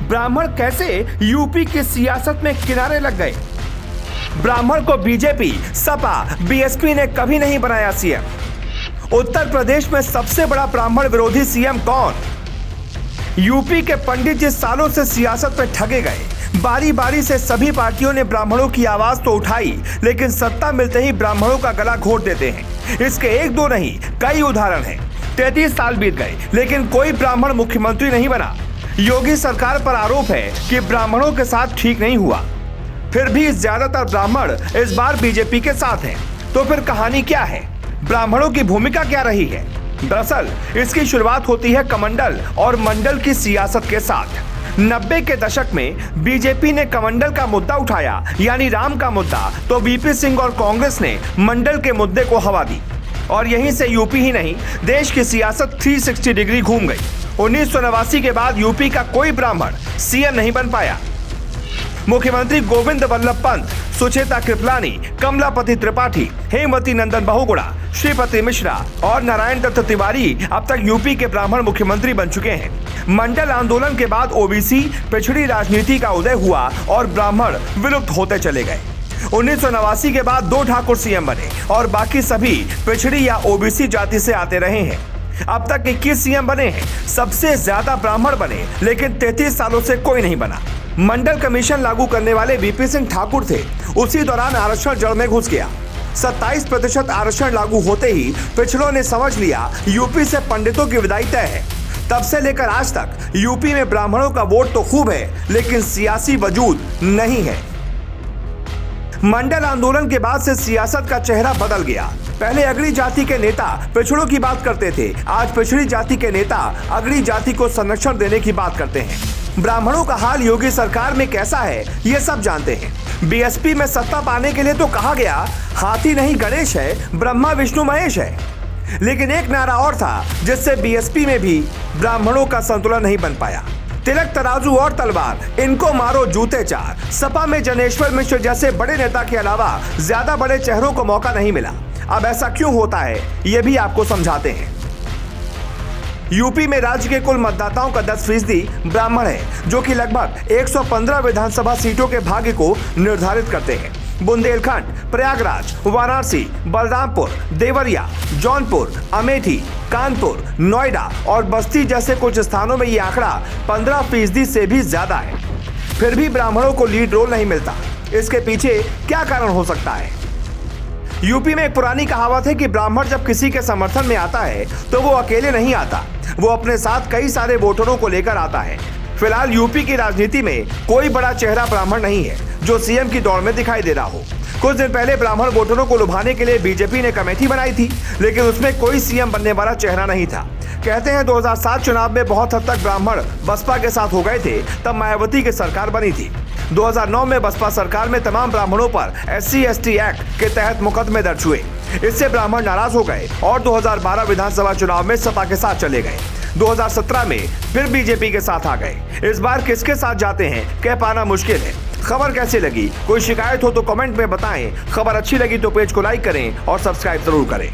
ब्राह्मण कैसे यूपी की सियासत में किनारे लग गए। ब्राह्मण को बीजेपी, सपा, बीएसपी ने कभी नहीं बनाया सीएम। उत्तर प्रदेश में सबसे बड़ा ब्राह्मण विरोधी सीएम कौन? यूपी के पंडित जिस सालों से सियासत में ठगे गए, बारी बारी से सभी पार्टियों ने ब्राह्मणों की आवाज तो उठाई, लेकिन सत्ता मिलते ही ब्राह्मणों का गला घोट देते हैं। इसके एक दो नहीं, कई उदाहरण हैं। 33 साल बीत गए, लेकिन कोई ब्राह्मण मुख्यमंत्री नहीं बना। योगी सरकार पर आरोप है कि ब्राह्मणों के साथ ठीक नहीं हुआ, फिर भी ज्यादातर ब्राह्मण इस बार बीजेपी के साथ हैं। तो फिर कहानी क्या है? ब्राह्मणों की भूमिका क्या रही है? दरअसल इसकी शुरुआत होती है कमंडल और मंडल की सियासत के साथ। 90 के दशक में बीजेपी ने कमंडल का मुद्दा उठाया, यानी राम का मुद्दा, तो वीपी सिंह और कांग्रेस ने मंडल के मुद्दे को हवा दी। और यहीं से यूपी ही नहीं, देश की सियासत 360 डिग्री घूम गई। 1989 के बाद यूपी का कोई ब्राह्मण सीएम नहीं बन पाया। मुख्यमंत्री गोविंद वल्लभ पंत, सुचेता कृपलानी, कमलापति त्रिपाठी, हेमवती नंदन बहुगुणा, श्रीपति मिश्रा और नारायण दत्त तिवारी अब तक यूपी के ब्राह्मण मुख्यमंत्री बन चुके हैं। मंडल आंदोलन के बाद ओबीसी पिछड़ी राजनीति का उदय हुआ और ब्राह्मण विलुप्त होते चले गए। 1989 के बाद 2 ठाकुर सीएम बने और बाकी सभी पिछड़ी या ओबीसी जाति से आते रहे हैं। अब तक 21 सीएम बने हैं, सबसे ज्यादा ब्राह्मण बने, लेकिन 33 सालों से कोई नहीं बना। मंडल कमीशन लागू करने वाले वीपी सिंह ठाकुर थे, उसी दौरान आरक्षण जड़ में घुस गया। 27% आरक्षण लागू होते ही पिछड़ों ने समझ लिया यूपी से पंडितों की विदाई तय है। तब से लेकर आज तक यूपी में ब्राह्मणों का वोट तो खूब है, लेकिन सियासी वजूद नहीं है। मंडल आंदोलन के बाद से सियासत का चेहरा बदल गया। पहले अगड़ी जाति के नेता पिछड़ों की बात करते थे, आज पिछड़ी जाति के नेता अगड़ी जाति को संरक्षण देने की बात करते हैं। ब्राह्मणों का हाल योगी सरकार में कैसा है, ये सब जानते हैं। बीएसपी में सत्ता पाने के लिए तो कहा गया हाथी नहीं गणेश है, ब्रह्मा विष्णु महेश है, लेकिन एक नारा और था जिससे बीएसपी में भी ब्राह्मणों का संतुलन नहीं बन पाया। तिलक, तराजू और तलवार, इनको मारो जूते चार। सपा में जनेश्वर मिश्र जैसे बड़े नेता के अलावा ज्यादा बड़े चेहरों को मौका नहीं मिला। अब ऐसा क्यों होता है, ये भी आपको समझाते हैं। यूपी में राज्य के कुल मतदाताओं का 10% ब्राह्मण है, जो कि लगभग 115 विधानसभा सीटों के भाग्य को निर्धारित करते हैं। बुंदेलखंड, प्रयागराज, वाराणसी, बलरामपुर, देवरिया, जौनपुर, अमेठी, कानपुर, नोएडा और बस्ती जैसे कुछ स्थानों में ये आंकड़ा 15% से भी ज्यादा है। फिर भी ब्राह्मणों को लीड रोल नहीं मिलता। इसके पीछे क्या कारण हो सकता है? यूपी में एक पुरानी कहावत है कि ब्राह्मण जब किसी के समर्थन में आता है तो वो अकेले नहीं आता, वो अपने साथ कई सारे वोटरों को लेकर आता है। फिलहाल यूपी की राजनीति में कोई बड़ा चेहरा ब्राह्मण नहीं है जो सीएम की दौड़ में दिखाई दे रहा हो। कुछ दिन पहले ब्राह्मण वोटरों को लुभाने के लिए बीजेपी ने कमेटी बनाई थी, लेकिन उसमें कोई सीएम बनने वाला चेहरा नहीं था। कहते हैं 2007 चुनाव में बहुत हद तक ब्राह्मण बसपा के साथ हो गए थे, तब मायावती की सरकार बनी थी। 2009 में बसपा सरकार में तमाम ब्राह्मणों पर SC/ST एक्ट के तहत मुकदमे दर्ज हुए। इससे ब्राह्मण नाराज हो गए और 2012 विधानसभा चुनाव में सपा के साथ चले गए। 2017 में फिर बीजेपी के साथ आ गए। इस बार किसके साथ जाते हैं कह पाना मुश्किल है। खबर कैसी लगी? कोई शिकायत हो तो कमेंट में बताएं। खबर अच्छी लगी तो पेज को लाइक करें और सब्सक्राइब जरूर करें।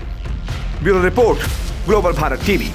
Bureau report, global Bharat TV.